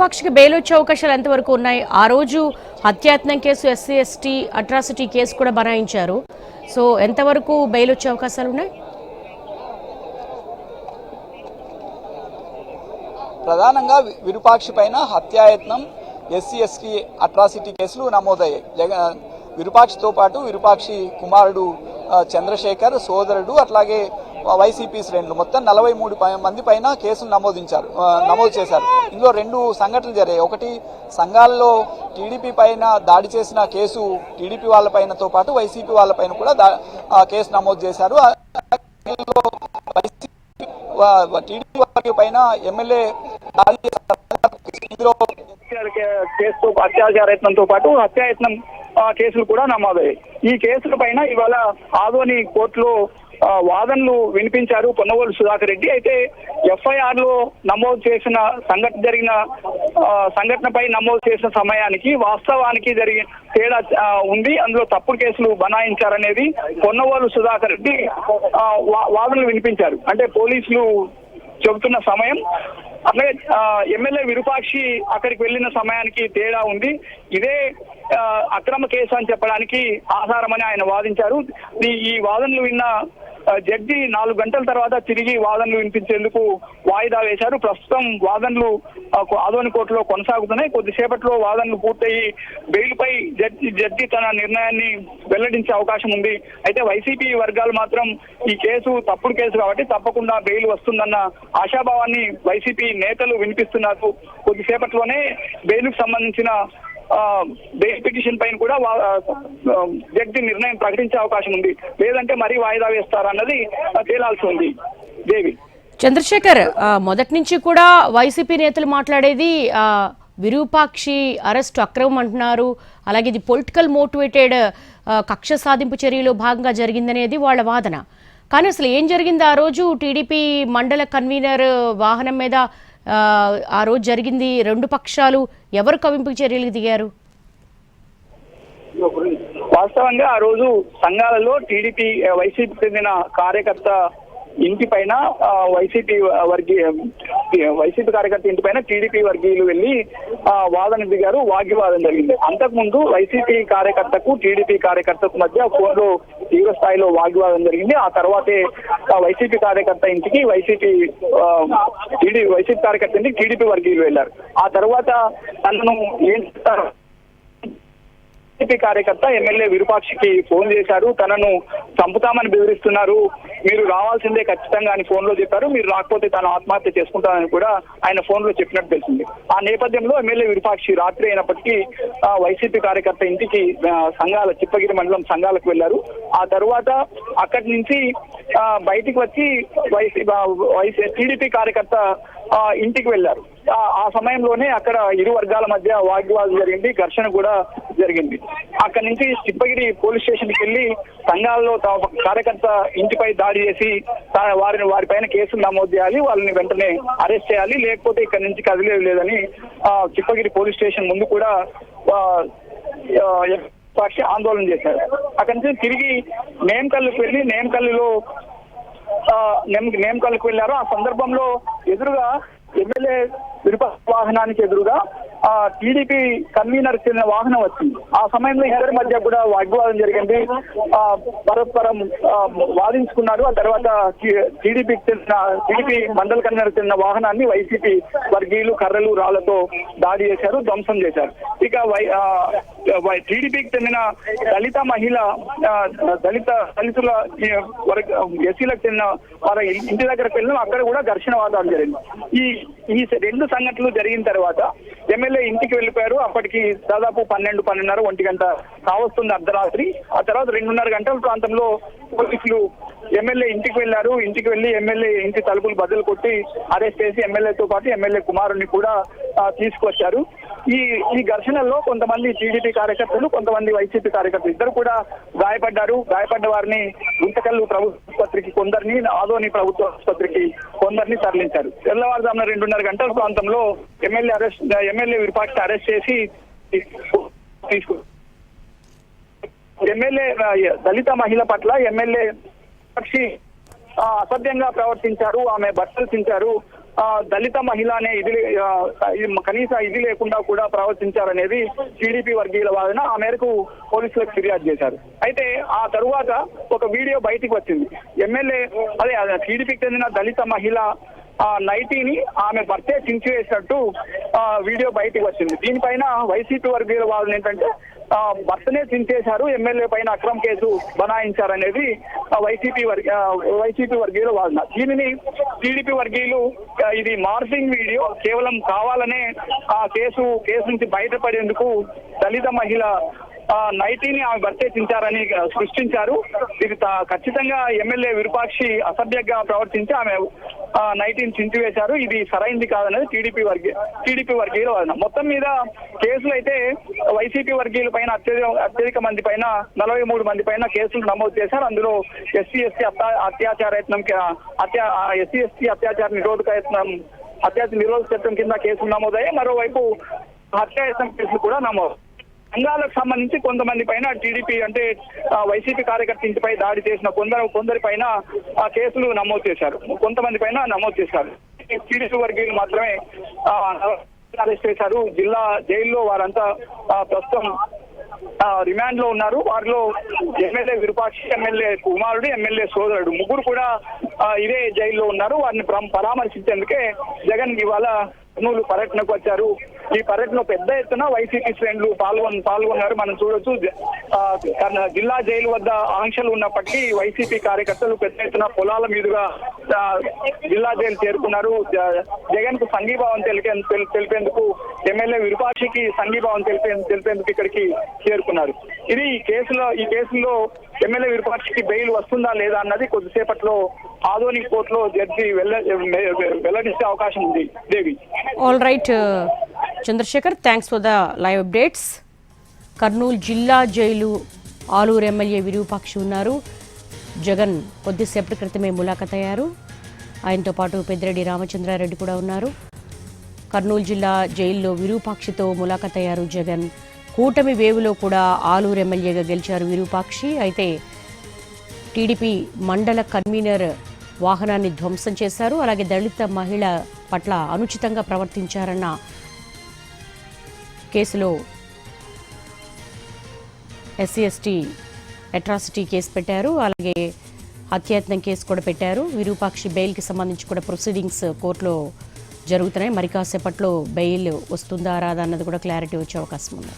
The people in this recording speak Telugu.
పక్షికి బెయిల్ వచ్చే అవకాశాలు ఎంతవరకు ఉన్నాయి? ఆ రోజు హత్యాయత్నం case, SC ST atrocity case కూడా బనాయించారు. సో ఎంతవరకు బెయిల్ వచ్చే అవకాశాలు ఉన్నాయి? ప్రధానంగా విరూపాక్షి పైన హత్యాయత్నం, ఎస్సీ ఎస్టీ అట్రాసిటీ కేసులు నమోదయ్యాయి. విరూపాక్షితో పాటు విరూపాక్షి కుమారుడు చంద్రశేఖర్, సోదరుడు, అట్లాగే వైసీపీ శ్రేణులు మొత్తం 43 మంది పైన కేసులు నమోదు చేశారు. ఇందులో 2 సంఘటనలు జరిగాయి. ఒకటి, సంఘాలలో టీడీపీ పైన దాడి చేసిన కేసు టీడీపీ వాళ్ళపైనతో పాటు వైసీపీ వాళ్ళపైన కూడా కేసు నమోదు చేశారు. టీడీపీ వాళ్ళ పైన ఎమ్మెల్యే దాడి ఇందులో కేసు అత్యాచారయత్నంతో పాటు హత్యాయత్నం కేసులు కూడా నమోదయ్యాయి. ఈ కేసుల పైన ఇవాళ ఆదోని కోర్టులో వాదనలు వినిపించారు పొన్నవోలు సుధాకర్ రెడ్డి. అయితే ఎఫ్ఐఆర్ లో నమోదు చేసిన సంఘటనపై నమోదు చేసిన సమయానికి వాస్తవానికి జరిగిన తేడా ఉంది, అందులో తప్పుడు కేసులు బనాయించారనేది పొన్నవోలు సుధాకర్ రెడ్డి వాదనలు వినిపించారు. అంటే పోలీసులు చెబుతున్న సమయం, అట్లాగే ఎమ్మెల్యే విరూపాక్షి అక్కడికి వెళ్లిన సమయానికి తేడా ఉంది, ఇదే అక్రమ కేసు అని చెప్పడానికి ఆధారమని ఆయన వాదించారు. ఈ వాదనలు విన్న జడ్జి 4 గంటల తర్వాత తిరిగి వాదనలు వినిపించేందుకు వాయిదా వేశారు. ప్రస్తుతం వాదనలు ఆదోని కోర్టులో కొనసాగుతున్నాయి. కొద్దిసేపట్లో వాదనలు పూర్తయి బెయిల్పై జడ్జి తన నిర్ణయాన్ని వెల్లడించే అవకాశం ఉంది. అయితే వైసీపీ వర్గాలు మాత్రం ఈ కేసు తప్పుడు కేసు కాబట్టి తప్పకుండా బెయిల్ వస్తుందన్న ఆశాభావాన్ని వైసీపీ నేతలు వినిపిస్తున్నారు. కొద్దిసేపట్లోనే బెయిల్కు సంబంధించిన బెయిల్ పిటిషన్ పైన కూడా జడ్జి నిర్ణయం ప్రకటించే అవకాశం ఉంది, లేదంటే మరీ వాయిదా వేస్తారన్నది తేలాల్సి ఉంది. దేవి, చంద్రశేఖర్, మొదటి నుంచి కూడా వైసీపీ నేతలు మాట్లాడేది విరూపాక్షి అరెస్ట్ అక్రమం అంటున్నారు. అలాగే ఇది పొలిటికల్ మోటివేటెడ్ కక్ష సాధింపు చర్యలో భాగంగా జరిగిందనేది వాళ్ళ వాదన. కానీ అసలు ఏం జరిగింది ఆ రోజు? టీడీపీ మండల కన్వీనర్ వాహనం మీద ఆ రోజు జరిగింది. 2 పక్షాలు ఎవరు కవింపు చర్యలకు దిగారు? వాస్తవంగా ఆ రోజు సంఘాలలో టీడీపీ వైసీపీ చెందిన కార్యకర్త ఇంటి పైన వైసీపీ కార్యకర్త ఇంటి పైన టీడీపీ వర్గీయులు వెళ్లి వాదన దిగారు. వాగ్వివాదం జరిగింది. అంతకుముందు వైసీపీ కార్యకర్తకు టీడీపీ కార్యకర్తకు మధ్య ఫోన్లో తీవ్ర స్థాయిలో వాగ్వివాదం జరిగింది. ఆ తర్వాతే వైసీపీ కార్యకర్త ఇంటికి వైసీపీ కార్యకర్త ఇంటికి టీడీపీ వర్గీయులు వెళ్లారు. ఆ తర్వాత తనను ఏం చేస్తారు, టీడీపీ కార్యకర్త ఎమ్మెల్యే విరూపాక్షికి ఫోన్ చేశారు. తనను చంపుతామని బెదిరిస్తున్నారు, మీరు రావాల్సిందే ఖచ్చితంగా అని ఫోన్ లో చెప్పారు. మీరు రాకపోతే తను ఆత్మహత్య చేసుకుంటానని కూడా ఆయన ఫోన్ లో చెప్పినట్టు తెలిసింది. ఆ నేపథ్యంలో ఎమ్మెల్యే విరూపాక్షి రాత్రి అయినప్పటికీ వైసీపీ కార్యకర్త ఇంటికి చిప్పగిరి మండలం సంఘాలకు వెళ్లారు. ఆ తర్వాత అక్కడి నుంచి బయటికి వచ్చి టీడీపీ కార్యకర్త ఇంటికి వెళ్లారు. ఆ సమయంలోనే అక్కడ ఇరు వర్గాల మధ్య వాగ్వివాదం జరిగింది, ఘర్షణ కూడా జరిగింది. అక్కడి నుంచి చిప్పగిరి పోలీస్ స్టేషన్ కి వెళ్లి సంఘాలలో కార్యకర్త ఇంటిపై దాడి చేసి వారిపైన కేసులు నమోదు చేయాలి, వాళ్ళని వెంటనే అరెస్ట్ చేయాలి, లేకపోతే ఇక్కడ నుంచి కదిలేదు లేదని చిప్పగిరి పోలీస్ స్టేషన్ ముందు కూడా సాక్షి ఆందోళన చేశారు. అక్కడి నుంచి తిరిగి నేమకల్లుకు వెళ్లి నేమకల్లుకు వెళ్లారు. ఆ సందర్భంలో ఎదురుగా ఎమ్మెల్యే విరూపాక్షి వాహనానికి ఎదురుగా టీడీపీ కన్వీనర్ చెందిన వాహనం వచ్చింది. ఆ సమయంలో ఇద్దరి మధ్య కూడా వాగ్వివాదం జరిగింది. పరస్పరం వాదించుకున్నారు. ఆ తర్వాత టీడీపీ మండల కన్వీనర్ చెందిన వాహనాన్ని వైసీపీ వర్గీయులు కర్రలు రాళ్లతో దాడి చేశారు, ధ్వంసం చేశారు. ఇక టీడీపీకి చెందిన దళితుల ఎస్సీలకు చెందిన వారి ఇంటి దగ్గరకు వెళ్ళిన అక్కడ కూడా ఘర్షణ వాతావరణం జరిగింది. ఈ 2 సంఘటనలు జరిగిన తర్వాత ఎమ్మెల్యే ఇంటికి వెళ్ళిపోయారు. అప్పటికి దాదాపు 12:30 1 గంట కావస్తుంది అర్ధరాత్రి. ఆ తర్వాత 2:30 గంటల ప్రాంతంలో పోలీసులు ఎమ్మెల్యే ఇంటికి వెళ్లారు. ఇంటికి వెళ్లి ఎమ్మెల్యే ఇంటి తలుపులు బద్దలు కొట్టి అరెస్ట్ చేసి ఎమ్మెల్యేతో పాటు ఎమ్మెల్యే కుమారుని కూడా తీసుకొచ్చారు. ఈ ఘర్షణల్లో కొంతమంది టీడీపీ కార్యకర్తలు, కొంతమంది వైసీపీ కార్యకర్తలు ఇద్దరు కూడా గాయపడ్డారు. గాయపడ్డ వారిని గుంతకల్లు ప్రభుత్వ ఆసుపత్రికి, కొందరిని ఆదోని ప్రభుత్వ ఆసుపత్రికి కొందరిని తరలించారు. తెల్లవారుజామున 2:30 గంటల ప్రాంతంలో ఎమ్మెల్యే విరూపాక్షి అరెస్ట్ చేసి ఎమ్మెల్యే దళిత మహిళ పట్ల ఎమ్మెల్యే విరూపాక్షి అసభ్యంగా ప్రవర్తించారు, ఆమె బట్టలు చించారు, దళిత మహిళ అనే కనీస ఇది లేకుండా కూడా ప్రవర్తించారనేది టీడీపీ వర్గీయుల వాదన. ఆ మేరకు పోలీసులకు ఫిర్యాదు చేశారు. అయితే ఆ తరువాత ఒక వీడియో బయటికి వచ్చింది. ఎమ్మెల్యే అదే టీడీపీకి చెందిన దళిత మహిళ నైటీని ఆమె భర్తే చించివేసినట్టు వీడియో బయటికి వచ్చింది. దీనిపైన వైసీపీ వర్గీయుల వాదన ఏంటంటే భర్తనే చించేశారు, ఎమ్మెల్యే పైన అక్రమ కేసు బనాయించారనేది వైసీపీ వర్గీయుల వాదన. దీనిని టీడీపీ వర్గీయులు ఇది మార్ఫింగ్ వీడియో, కేవలం కావాలనే ఆ కేసు నుంచి బయటపడేందుకు దళిత మహిళ నైటీని ఆమె భర్తేచించారని సృష్టించారు. ఇది ఖచ్చితంగా ఎమ్మెల్యే విరూపాక్షి అసభ్యంగా ప్రవర్తించి ఆమె నైటీని చించివేశారు. ఇది సరైంది కాదనేది టీడీపీ వర్గీయుల వాదన. మొత్తం మీద కేసులు అయితే వైసీపీ వర్గీయుల పైన అత్యధిక మంది పైన 43 మంది పైన కేసులు నమోదు చేశారు. అందులో ఎస్సీ ఎస్టీ అత్యాచార నిరోధక చట్టం కింద కేసులు నమోదయ్యాయి. మరోవైపు హత్యాయత్నం కేసులు కూడా నమోదు. సంఘాలకు సంబంధించి కొంతమంది పైన టీడీపీ అంటే వైసీపీ కార్యకర్త ఇంటిపై దాడి చేసిన కొందరి పైన కేసులు నమోదు చేశారు. కొంతమంది పైన నమోదు చేశారు. టీడీపీ వర్గీయులు మాత్రమే అరెస్ట్ చేశారు. జిల్లా జైల్లో వారంతా ప్రస్తుతం రిమాండ్ లో ఉన్నారు. వారిలో ఎమ్మెల్యే విరూపాక్షి, ఎమ్మెల్యే కుమారుడు, ఎమ్మెల్యే సోదరుడు ముగ్గురు కూడా ఇదే జైల్లో ఉన్నారు. వారిని పరామర్శించేందుకే జగన్ ఇవాళ కర్నూలు పర్యటనకు వచ్చారు. ఈ పర్యటనలో పెద్ద ఎత్తున వైసీపీ శ్రేణులు పాల్గొన్నారు. మనం చూడొచ్చు. జిల్లా జైలు వద్ద ఆంక్షలు ఉన్నప్పటికీ వైసీపీ కార్యకర్తలు పెద్ద ఎత్తున పొలాల మీదుగా జిల్లా జైలు చేరుకున్నారు. జగన్ కు సంఘీభావం తెలిపేందుకు, ఎమ్మెల్యే విరూపాక్షికి సంఘీభావం తెలిపేందుకు ఇక్కడికి చేరుకున్నారు. ఇది ఈ కేసులో ఎమ్మెల్యే విరూపాక్షికి బెయిల్ వస్తుందా లేదా అన్నది కొద్దిసేపట్లో ఆదోని కోర్టులో జడ్జి వెల్లడిస్తే అవకాశం ఉంది. Devi. All right Chandrashekar, thanks for the live updates. Kurnool జిల్లా జైలు ఆలూరు ఎమ్మెల్యే విరూపాక్షి ఉన్నారు. జగన్ కొద్దిసేపటి క్రితమే ములాఖత్ అయ్యారు. ఆయనతో పాటు పెద్దిరెడ్డి రామచంద్రారెడ్డి కూడా ఉన్నారు. కర్నూలు జిల్లా జైల్లో విరూపాక్షితో ములాఖత్ అయ్యారు జగన్. కూటమి వేవులో కూడా ఆలూరు ఎమ్మెల్యేగా గెలిచారు విరూపాక్షి. అయితే టీడీపీ మండల కన్వీనర్ వాహనాన్ని ధ్వంసం చేశారు. అలాగే దళిత మహిళ పట్ల అనుచితంగా ప్రవర్తించారన్న కేసులో ఎస్సీ ఎస్టీ అట్రాసిటీ కేసు పెట్టారు. అలాగే హత్యాయత్నం కేసు కూడా పెట్టారు. విరూపాక్షి బెయిల్కి సంబంధించి కూడా ప్రొసీడింగ్స్ కోర్టులో జరుగుతున్నాయి. మరి కాసేపట్లో బెయిల్ వస్తుందా రాదా అన్నది కూడా క్లారిటీ వచ్చే అవకాశం ఉంది.